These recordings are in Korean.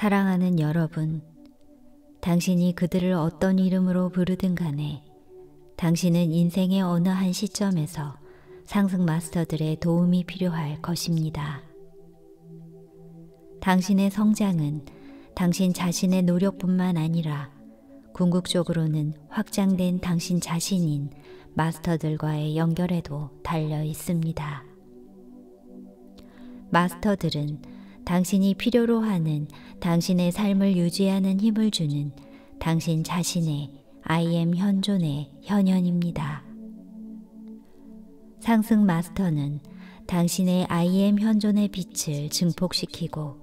사랑하는 여러분, 당신이 그들을 어떤 이름으로 부르든 간에 당신은 인생의 어느 한 시점에서 상승 마스터들의 도움이 필요할 것입니다. 당신의 성장은 당신 자신의 노력뿐만 아니라 궁극적으로는 확장된 당신 자신인 마스터들과의 연결에도 달려 있습니다. 마스터들은 당신이 필요로 하는 당신의 삶을 유지하는 힘을 주는 당신 자신의 I am 현존의 현현입니다. 상승 마스터는 당신의 I am 현존의 빛을 증폭시키고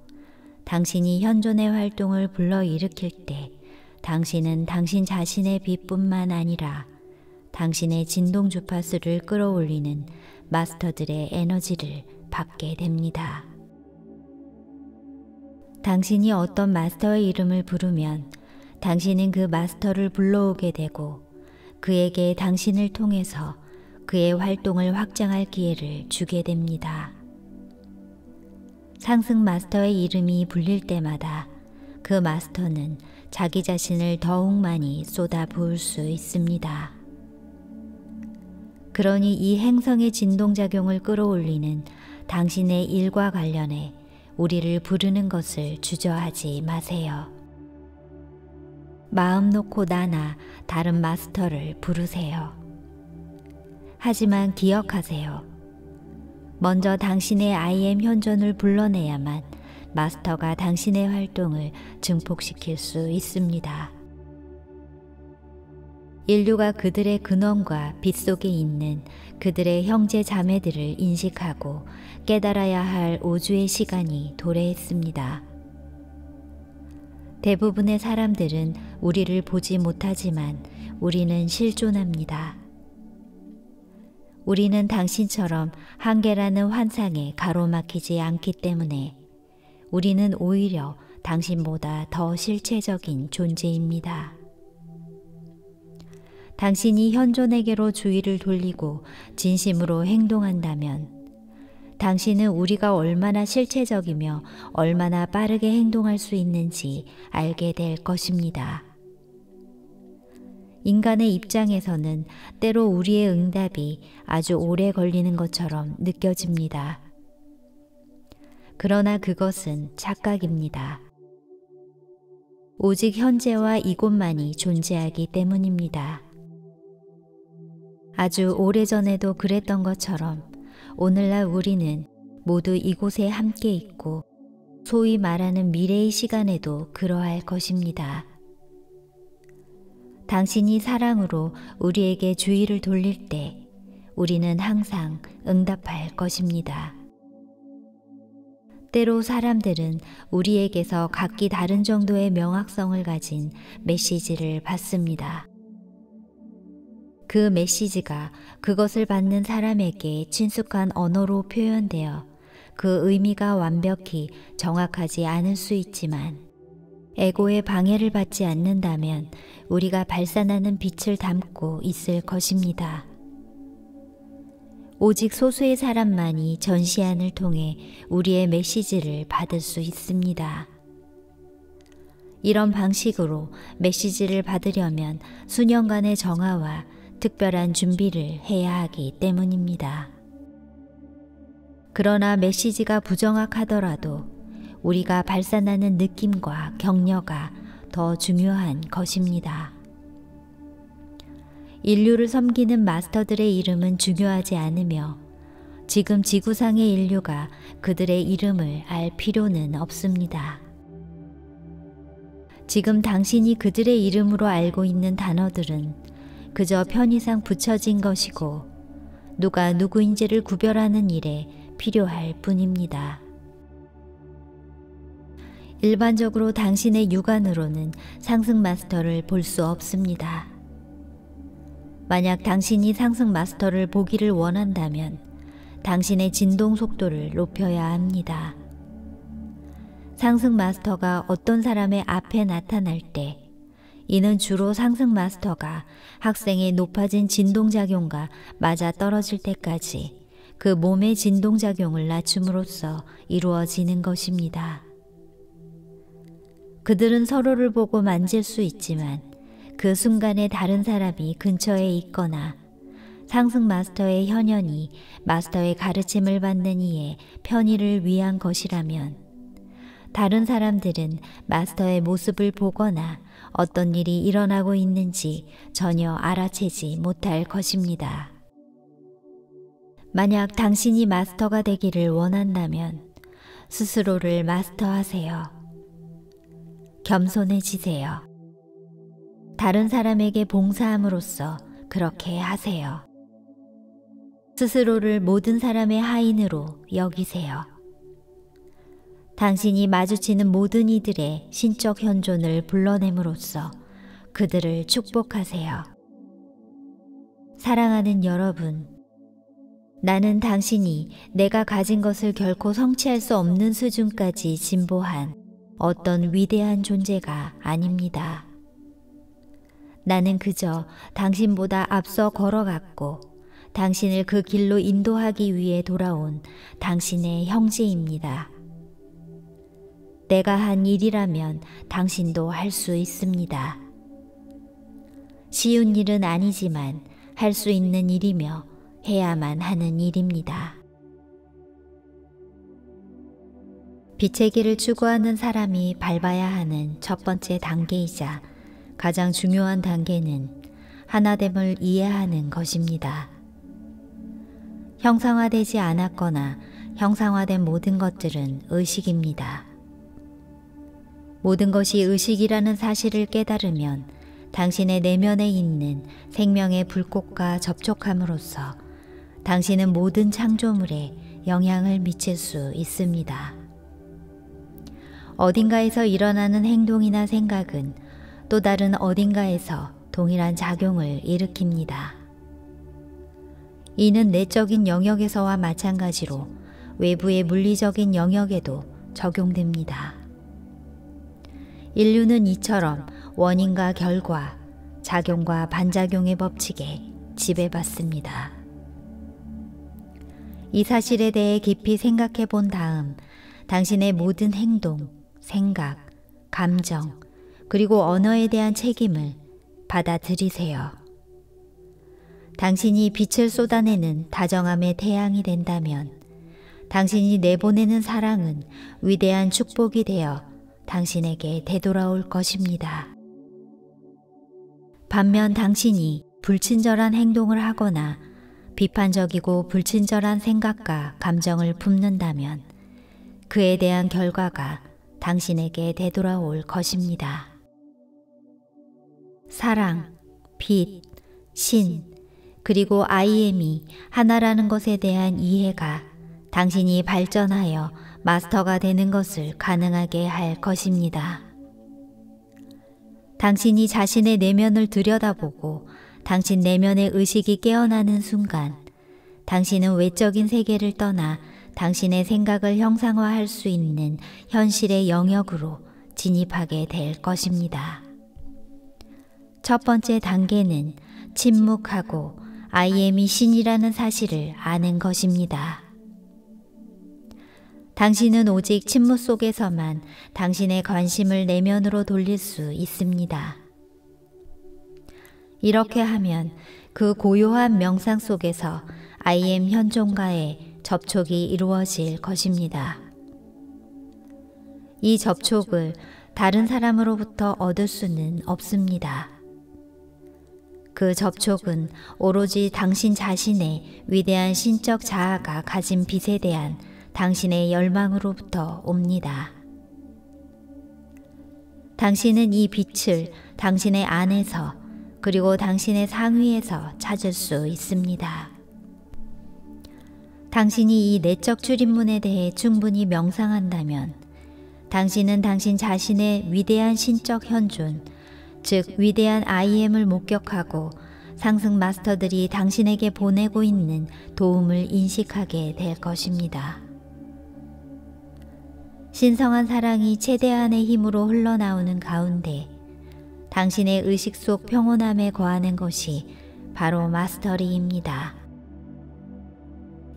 당신이 현존의 활동을 불러일으킬 때 당신은 당신 자신의 빛뿐만 아니라 당신의 진동 주파수를 끌어올리는 마스터들의 에너지를 받게 됩니다. 당신이 어떤 마스터의 이름을 부르면 당신은 그 마스터를 불러오게 되고 그에게 당신을 통해서 그의 활동을 확장할 기회를 주게 됩니다. 상승 마스터의 이름이 불릴 때마다 그 마스터는 자기 자신을 더욱 많이 쏟아부을 수 있습니다. 그러니 이 행성의 진동작용을 끌어올리는 당신의 일과 관련해 우리를 부르는 것을 주저하지 마세요. 마음 놓고 나나 다른 마스터를 부르세요. 하지만 기억하세요. 먼저 당신의 I am 현존을 불러내야만 마스터가 당신의 활동을 증폭시킬 수 있습니다. 인류가 그들의 근원과 빛 속에 있는 그들의 형제 자매들을 인식하고 깨달아야 할 오주의 시간이 도래했습니다. 대부분의 사람들은 우리를 보지 못하지만 우리는 실존합니다. 우리는 당신처럼 한계라는 환상에 가로막히지 않기 때문에 우리는 오히려 당신보다 더 실체적인 존재입니다. 당신이 현존에게로 주의를 돌리고 진심으로 행동한다면 당신은 우리가 얼마나 실체적이며 얼마나 빠르게 행동할 수 있는지 알게 될 것입니다. 인간의 입장에서는 때로 우리의 응답이 아주 오래 걸리는 것처럼 느껴집니다. 그러나 그것은 착각입니다. 오직 현재와 이곳만이 존재하기 때문입니다. 아주 오래전에도 그랬던 것처럼 오늘날 우리는 모두 이곳에 함께 있고 소위 말하는 미래의 시간에도 그러할 것입니다. 당신이 사랑으로 우리에게 주의를 돌릴 때 우리는 항상 응답할 것입니다. 때로 사람들은 우리에게서 각기 다른 정도의 명확성을 가진 메시지를 받습니다. 그 메시지가 그것을 받는 사람에게 친숙한 언어로 표현되어 그 의미가 완벽히 정확하지 않을 수 있지만 에고의 방해를 받지 않는다면 우리가 발산하는 빛을 담고 있을 것입니다. 오직 소수의 사람만이 전시안을 통해 우리의 메시지를 받을 수 있습니다. 이런 방식으로 메시지를 받으려면 수년간의 정화와 특별한 준비를 해야 하기 때문입니다. 그러나 메시지가 부정확하더라도 우리가 발산하는 느낌과 격려가 더 중요한 것입니다. 인류를 섬기는 마스터들의 이름은 중요하지 않으며 지금 지구상의 인류가 그들의 이름을 알 필요는 없습니다. 지금 당신이 그들의 이름으로 알고 있는 단어들은 그저 편의상 붙여진 것이고 누가 누구인지를 구별하는 일에 필요할 뿐입니다. 일반적으로 당신의 육안으로는 상승 마스터를 볼 수 없습니다. 만약 당신이 상승 마스터를 보기를 원한다면 당신의 진동 속도를 높여야 합니다. 상승 마스터가 어떤 사람의 앞에 나타날 때 이는 주로 상승 마스터가 학생의 높아진 진동작용과 맞아 떨어질 때까지 그 몸의 진동작용을 낮춤으로써 이루어지는 것입니다. 그들은 서로를 보고 만질 수 있지만 그 순간에 다른 사람이 근처에 있거나 상승 마스터의 현현이 마스터의 가르침을 받는 이의 편의를 위한 것이라면 다른 사람들은 마스터의 모습을 보거나 어떤 일이 일어나고 있는지 전혀 알아채지 못할 것입니다. 만약 당신이 마스터가 되기를 원한다면 스스로를 마스터하세요. 겸손해지세요. 다른 사람에게 봉사함으로써 그렇게 하세요. 스스로를 모든 사람의 하인으로 여기세요. 당신이 마주치는 모든 이들의 신적 현존을 불러냄으로써 그들을 축복하세요. 사랑하는 여러분, 나는 당신이 내가 가진 것을 결코 성취할 수 없는 수준까지 진보한 어떤 위대한 존재가 아닙니다. 나는 그저 당신보다 앞서 걸어갔고 당신을 그 길로 인도하기 위해 돌아온 당신의 형제입니다. 내가 한 일이라면 당신도 할 수 있습니다. 쉬운 일은 아니지만 할 수 있는 일이며 해야만 하는 일입니다. 빛의 길을 추구하는 사람이 밟아야 하는 첫 번째 단계이자 가장 중요한 단계는 하나됨을 이해하는 것입니다. 형상화되지 않았거나 형상화된 모든 것들은 의식입니다. 모든 것이 의식이라는 사실을 깨달으면 당신의 내면에 있는 생명의 불꽃과 접촉함으로써 당신은 모든 창조물에 영향을 미칠 수 있습니다. 어딘가에서 일어나는 행동이나 생각은 또 다른 어딘가에서 동일한 작용을 일으킵니다. 이는 내적인 영역에서와 마찬가지로 외부의 물리적인 영역에도 적용됩니다. 인류는 이처럼 원인과 결과, 작용과 반작용의 법칙에 지배받습니다. 이 사실에 대해 깊이 생각해 본 다음 당신의 모든 행동, 생각, 감정, 그리고 언어에 대한 책임을 받아들이세요. 당신이 빛을 쏟아내는 다정함의 태양이 된다면 당신이 내보내는 사랑은 위대한 축복이 되어 당신에게 되돌아올 것입니다. 반면 당신이 불친절한 행동을 하거나 비판적이고 불친절한 생각과 감정을 품는다면 그에 대한 결과가 당신에게 되돌아올 것입니다. 사랑, 빛, 신, 그리고 IM이 하나라는 것에 대한 이해가 당신이 발전하여 마스터가 되는 것을 가능하게 할 것입니다. 당신이 자신의 내면을 들여다보고 당신 내면의 의식이 깨어나는 순간 당신은 외적인 세계를 떠나 당신의 생각을 형상화할 수 있는 현실의 영역으로 진입하게 될 것입니다. 첫 번째 단계는 침묵하고 IM이 신이라는 사실을 아는 것입니다. 당신은 오직 침묵 속에서만 당신의 관심을 내면으로 돌릴 수 있습니다. 이렇게 하면 그 고요한 명상 속에서 IM 현존과의 접촉이 이루어질 것입니다. 이 접촉을 다른 사람으로부터 얻을 수는 없습니다. 그 접촉은 오로지 당신 자신의 위대한 신적 자아가 가진 빛에 대한 당신의 열망으로부터 옵니다. 당신은 이 빛을 당신의 안에서 그리고 당신의 상위에서 찾을 수 있습니다. 당신이 이 내적 출입문에 대해 충분히 명상한다면 당신은 당신 자신의 위대한 신적 현존, 즉 위대한 IM을 목격하고 상승 마스터들이 당신에게 보내고 있는 도움을 인식하게 될 것입니다. 신성한 사랑이 최대한의 힘으로 흘러나오는 가운데 당신의 의식 속 평온함에 거하는 것이 바로 마스터리입니다.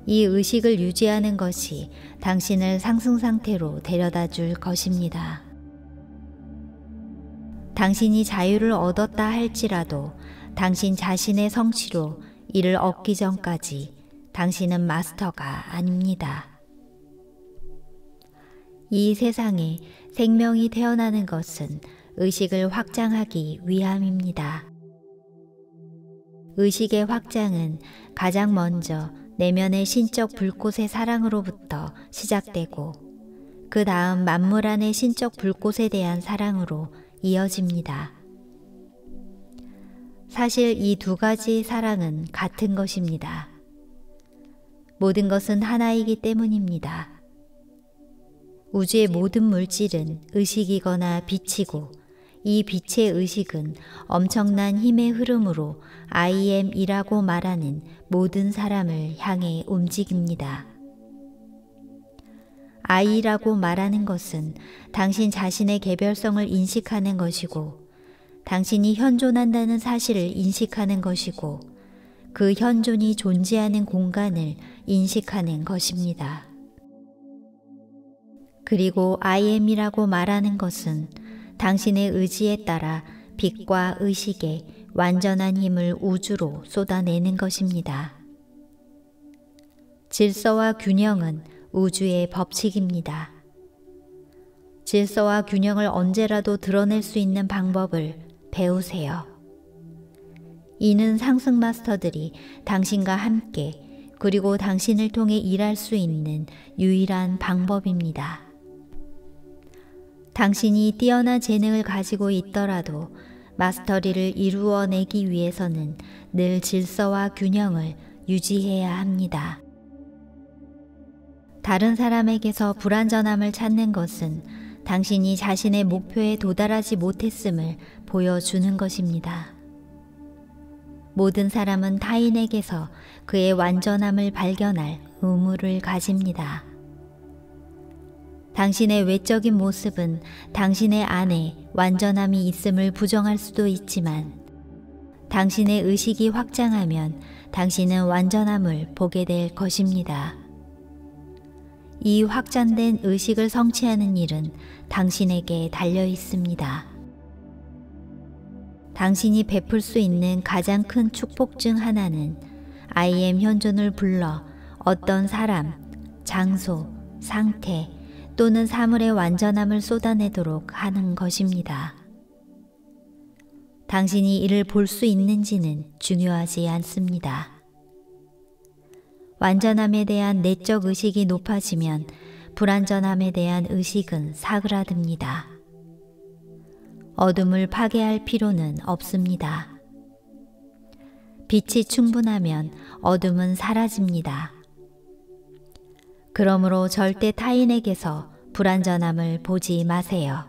이 의식을 유지하는 것이 당신을 상승 상태로 데려다 줄 것입니다. 당신이 자유를 얻었다 할지라도 당신 자신의 성취로 이를 얻기 전까지 당신은 마스터가 아닙니다. 이 세상에 생명이 태어나는 것은 의식을 확장하기 위함입니다. 의식의 확장은 가장 먼저 내면의 신적 불꽃의 사랑으로부터 시작되고 그 다음 만물 안의 신적 불꽃에 대한 사랑으로 이어집니다. 사실 이 두 가지 사랑은 같은 것입니다. 모든 것은 하나이기 때문입니다. 우주의 모든 물질은 의식이거나 빛이고 이 빛의 의식은 엄청난 힘의 흐름으로 I am이라고 말하는 모든 사람을 향해 움직입니다. I라고 말하는 것은 당신 자신의 개별성을 인식하는 것이고 당신이 현존한다는 사실을 인식하는 것이고 그 현존이 존재하는 공간을 인식하는 것입니다. 그리고 I am이라고 말하는 것은 당신의 의지에 따라 빛과 의식의 완전한 힘을 우주로 쏟아내는 것입니다. 질서와 균형은 우주의 법칙입니다. 질서와 균형을 언제라도 드러낼 수 있는 방법을 배우세요. 이는 상승 마스터들이 당신과 함께 그리고 당신을 통해 일할 수 있는 유일한 방법입니다. 당신이 뛰어난 재능을 가지고 있더라도 마스터리를 이루어내기 위해서는 늘 질서와 균형을 유지해야 합니다. 다른 사람에게서 불완전함을 찾는 것은 당신이 자신의 목표에 도달하지 못했음을 보여주는 것입니다. 모든 사람은 타인에게서 그의 완전함을 발견할 의무를 가집니다. 당신의 외적인 모습은 당신의 안에 완전함이 있음을 부정할 수도 있지만 당신의 의식이 확장하면 당신은 완전함을 보게 될 것입니다. 이 확장된 의식을 성취하는 일은 당신에게 달려 있습니다. 당신이 베풀 수 있는 가장 큰 축복 중 하나는 I am 현존을 불러 어떤 사람, 장소, 상태 또는 사물의 완전함을 쏟아내도록 하는 것입니다. 당신이 이를 볼 수 있는지는 중요하지 않습니다. 완전함에 대한 내적 의식이 높아지면 불완전함에 대한 의식은 사그라듭니다. 어둠을 파괴할 필요는 없습니다. 빛이 충분하면 어둠은 사라집니다. 그러므로 절대 타인에게서 불완전함을 보지 마세요.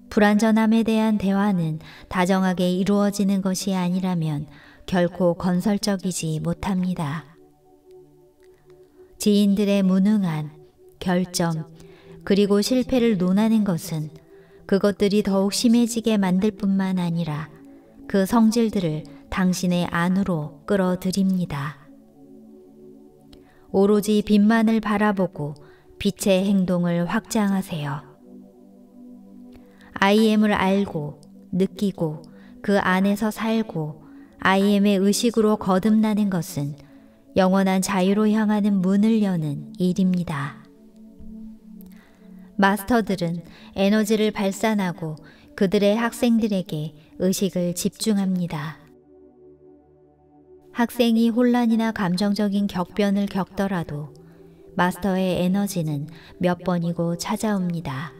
불완전함에 대한 대화는 다정하게 이루어지는 것이 아니라면 결코 건설적이지 못합니다. 지인들의 무능한 결점 그리고 실패를 논하는 것은 그것들이 더욱 심해지게 만들 뿐만 아니라 그 성질들을 당신의 안으로 끌어들입니다. 오로지 빛만을 바라보고 빛의 행동을 확장하세요. I am을 알고 느끼고 그 안에서 살고 I am의 의식으로 거듭나는 것은 영원한 자유로 향하는 문을 여는 일입니다. 마스터들은 에너지를 발산하고 그들의 학생들에게 의식을 집중합니다. 학생이 혼란이나 감정적인 격변을 겪더라도 마스터의 에너지는 몇 번이고 찾아옵니다.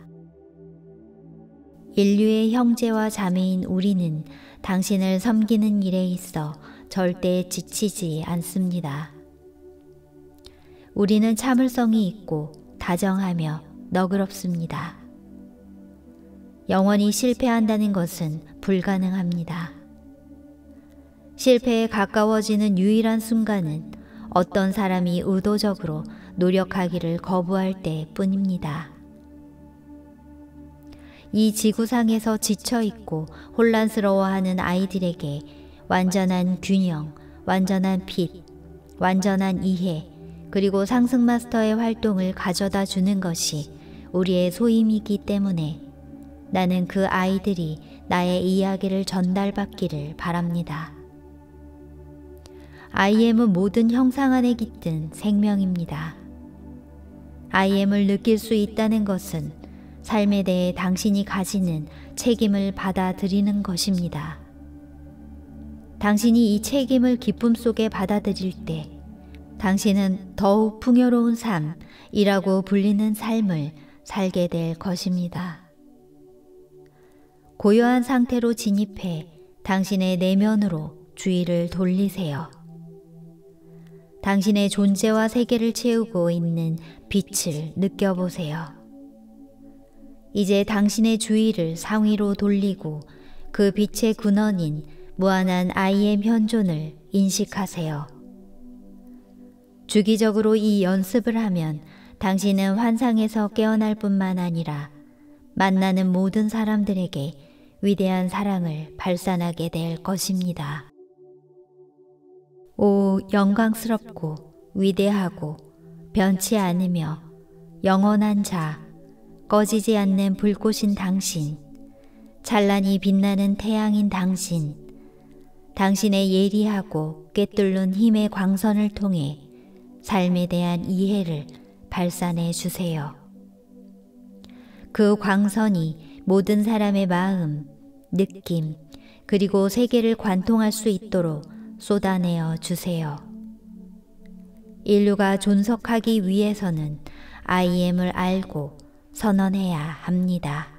인류의 형제와 자매인 우리는 당신을 섬기는 일에 있어 절대 지치지 않습니다. 우리는 참을성이 있고 다정하며 너그럽습니다. 영원히 실패한다는 것은 불가능합니다. 실패에 가까워지는 유일한 순간은 어떤 사람이 의도적으로 노력하기를 거부할 때뿐입니다. 이 지구상에서 지쳐있고 혼란스러워하는 아이들에게 완전한 균형, 완전한 빛, 완전한 이해, 그리고 상승 마스터의 활동을 가져다 주는 것이 우리의 소임이기 때문에 나는 그 아이들이 나의 이야기를 전달받기를 바랍니다. IM은 모든 형상 안에 깃든 생명입니다. IM을 느낄 수 있다는 것은 삶에 대해 당신이 가지는 책임을 받아들이는 것입니다. 당신이 이 책임을 기쁨 속에 받아들일 때 당신은 더욱 풍요로운 삶이라고 불리는 삶을 살게 될 것입니다. 고요한 상태로 진입해 당신의 내면으로 주의를 돌리세요. 당신의 존재와 세계를 채우고 있는 빛을 느껴보세요. 이제 당신의 주의를 상위로 돌리고 그 빛의 근원인 무한한 IM 현존을 인식하세요. 주기적으로 이 연습을 하면 당신은 환상에서 깨어날 뿐만 아니라 만나는 모든 사람들에게 위대한 사랑을 발산하게 될 것입니다. 오, 영광스럽고 위대하고 변치 않으며 영원한 자, 꺼지지 않는 불꽃인 당신, 찬란히 빛나는 태양인 당신, 당신의 예리하고 꿰뚫는 힘의 광선을 통해 삶에 대한 이해를 발산해 주세요. 그 광선이 모든 사람의 마음, 느낌, 그리고 세계를 관통할 수 있도록 쏟아내어 주세요. 인류가 존속하기 위해서는 IM을 알고 선언해야 합니다.